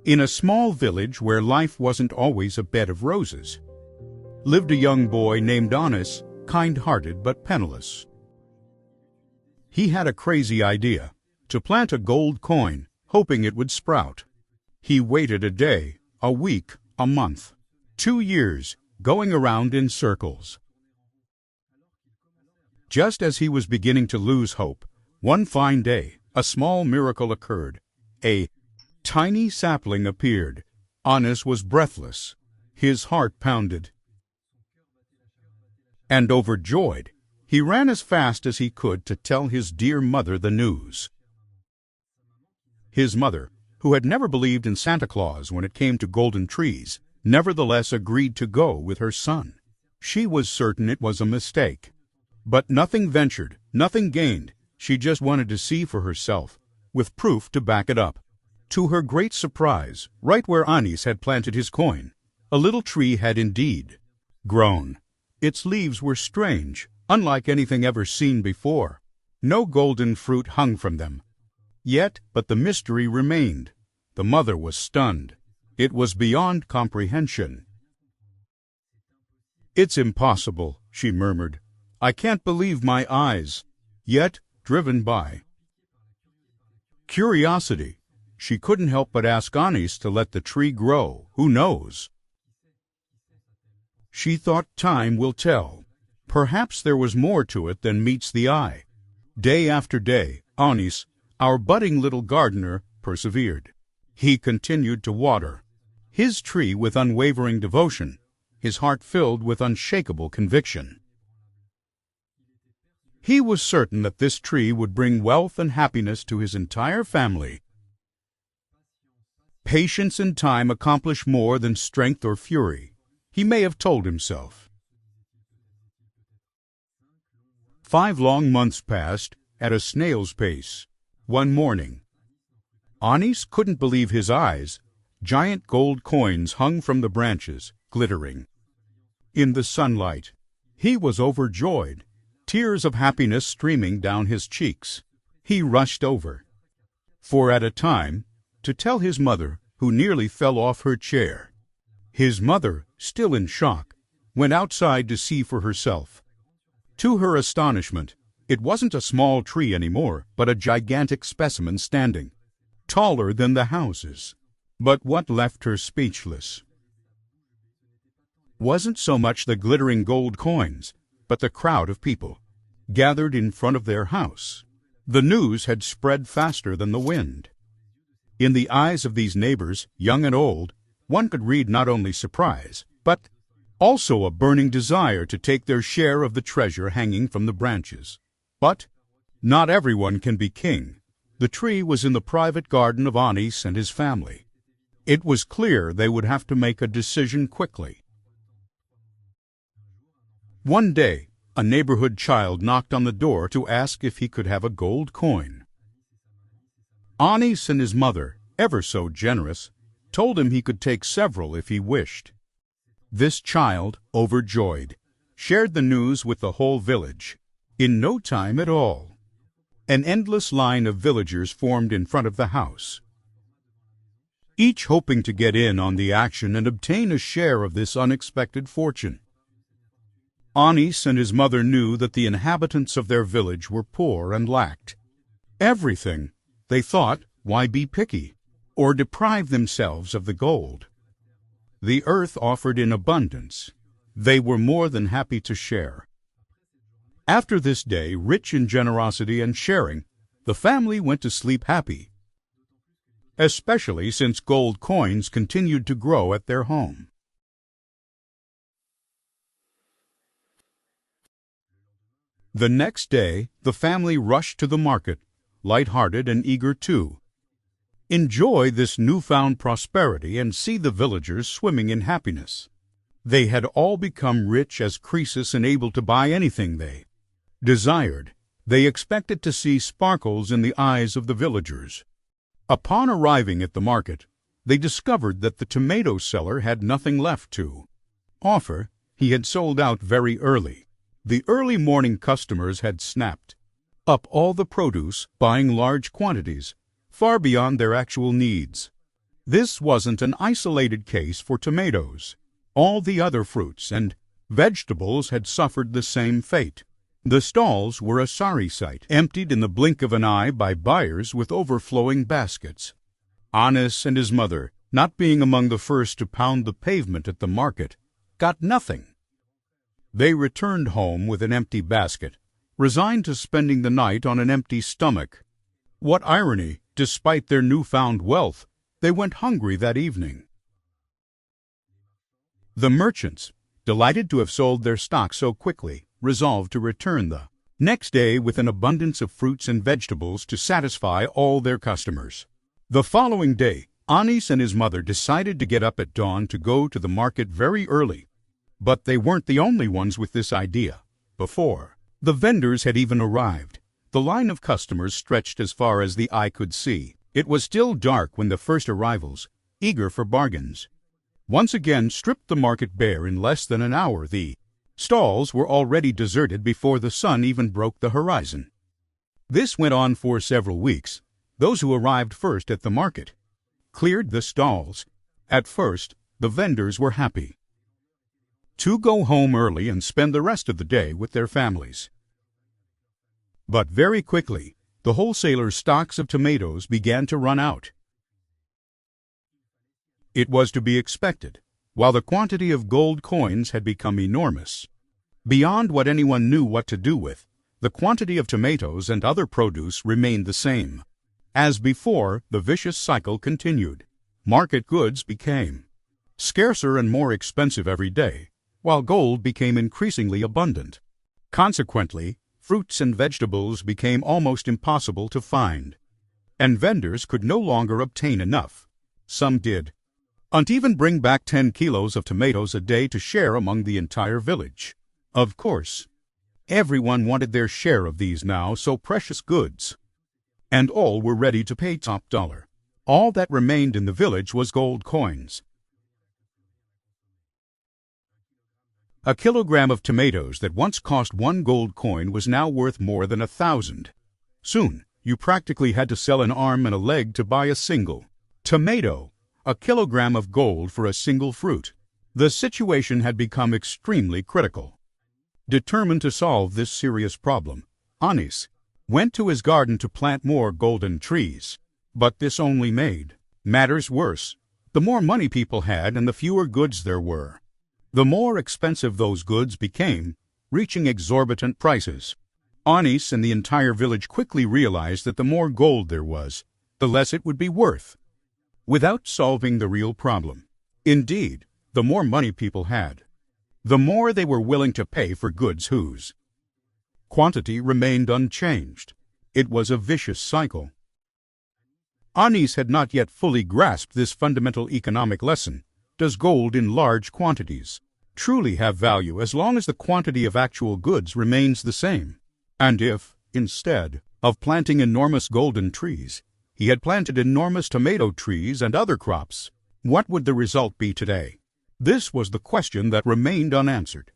In a small village where life wasn't always a bed of roses, lived a young boy named Honest, kind-hearted but penniless. He had a crazy idea, to plant a gold coin, hoping it would sprout. He waited a day, a week, a month, 2 years, going around in circles. Just as he was beginning to lose hope, one fine day, a small miracle occurred. A tiny sapling appeared. Honest was breathless. His heart pounded. And overjoyed, he ran as fast as he could to tell his dear mother the news. His mother, who had never believed in Santa Claus when it came to golden trees, nevertheless agreed to go with her son. She was certain it was a mistake. But nothing ventured, nothing gained. She just wanted to see for herself, with proof to back it up. To her great surprise, right where Anis had planted his coin, a little tree had indeed grown. Its leaves were strange, unlike anything ever seen before. No golden fruit hung from them. Yet, but the mystery remained. The mother was stunned. It was beyond comprehension. "It's impossible," she murmured. "I can't believe my eyes." Yet, driven by curiosity, she couldn't help but ask Anis to let the tree grow. Who knows? She thought time will tell. Perhaps there was more to it than meets the eye. Day after day, Anis, our budding little gardener, persevered. He continued to water his tree with unwavering devotion, his heart filled with unshakable conviction. He was certain that this tree would bring wealth and happiness to his entire family. Patience and time accomplish more than strength or fury, he may have told himself. 5 long months passed at a snail's pace. One morning, Anis couldn't believe his eyes. Giant gold coins hung from the branches, glittering in the sunlight. He was overjoyed, tears of happiness streaming down his cheeks. He rushed over, for at a time, to tell his mother, who nearly fell off her chair. His mother, still in shock, went outside to see for herself. To her astonishment, it wasn't a small tree anymore, but a gigantic specimen standing, taller than the houses. But what left her speechless wasn't so much the glittering gold coins, but the crowd of people gathered in front of their house. The news had spread faster than the wind. In the eyes of these neighbors, young and old, one could read not only surprise, but also a burning desire to take their share of the treasure hanging from the branches. But not everyone can be king. The tree was in the private garden of Anis and his family. It was clear they would have to make a decision quickly. One day, a neighborhood child knocked on the door to ask if he could have a gold coin. Anis and his mother, ever so generous, told him he could take several if he wished. This child, overjoyed, shared the news with the whole village. In no time at all, an endless line of villagers formed in front of the house, each hoping to get in on the action and obtain a share of this unexpected fortune. Anis and his mother knew that the inhabitants of their village were poor and lacked everything. They thought, why be picky, or deprive themselves of the gold? The earth offered in abundance. They were more than happy to share. After this day, rich in generosity and sharing, the family went to sleep happy, especially since gold coins continued to grow at their home. The next day, the family rushed to the market, light-hearted and eager to enjoy this newfound prosperity and see the villagers swimming in happiness. They had all become rich as Croesus and able to buy anything they desired. They expected to see sparkles in the eyes of the villagers. Upon arriving at the market, they discovered that the tomato seller had nothing left to offer. He had sold out very early. The early morning customers had snapped up all the produce, buying large quantities, far beyond their actual needs. This wasn't an isolated case for tomatoes. All the other fruits and vegetables had suffered the same fate. The stalls were a sorry sight, emptied in the blink of an eye by buyers with overflowing baskets. Anis and his mother, not being among the first to pound the pavement at the market, got nothing. They returned home with an empty basket, resigned to spending the night on an empty stomach. What irony, despite their newfound wealth, they went hungry that evening. The merchants, delighted to have sold their stock so quickly, resolved to return the next day with an abundance of fruits and vegetables to satisfy all their customers. The following day, Anis and his mother decided to get up at dawn to go to the market very early. But they weren't the only ones with this idea. Before the vendors had even arrived, the line of customers stretched as far as the eye could see. It was still dark when the first arrivals, eager for bargains, once again stripped the market bare in less than an hour. The stalls were already deserted before the sun even broke the horizon. This went on for several weeks. Those who arrived first at the market cleared the stalls. At first, the vendors were happy to go home early and spend the rest of the day with their families. But very quickly, the wholesalers' stocks of tomatoes began to run out. It was to be expected, while the quantity of gold coins had become enormous. Beyond what anyone knew what to do with, the quantity of tomatoes and other produce remained the same. As before, the vicious cycle continued. Market goods became scarcer and more expensive every day, while gold became increasingly abundant. Consequently, fruits and vegetables became almost impossible to find, and vendors could no longer obtain enough. Some did and even bring back 10 kilos of tomatoes a day to share among the entire village. Of course, everyone wanted their share of these now so precious goods, and all were ready to pay top dollar. All that remained in the village was gold coins. A kilogram of tomatoes that once cost 1 gold coin was now worth more than 1,000. Soon, you practically had to sell an arm and a leg to buy a single tomato, a kilogram of gold for a single fruit. The situation had become extremely critical. Determined to solve this serious problem, Anis went to his garden to plant more golden trees. But this only made matters worse. The more money people had and the fewer goods there were, the more expensive those goods became, reaching exorbitant prices. Anis and the entire village quickly realized that the more gold there was, the less it would be worth, without solving the real problem. Indeed, the more money people had, the more they were willing to pay for goods whose quantity remained unchanged. It was a vicious cycle. Anis had not yet fully grasped this fundamental economic lesson. Does gold in large quantities truly have value as long as the quantity of actual goods remains the same? And if, instead of planting enormous golden trees, he had planted enormous tomato trees and other crops, what would the result be today? This was the question that remained unanswered.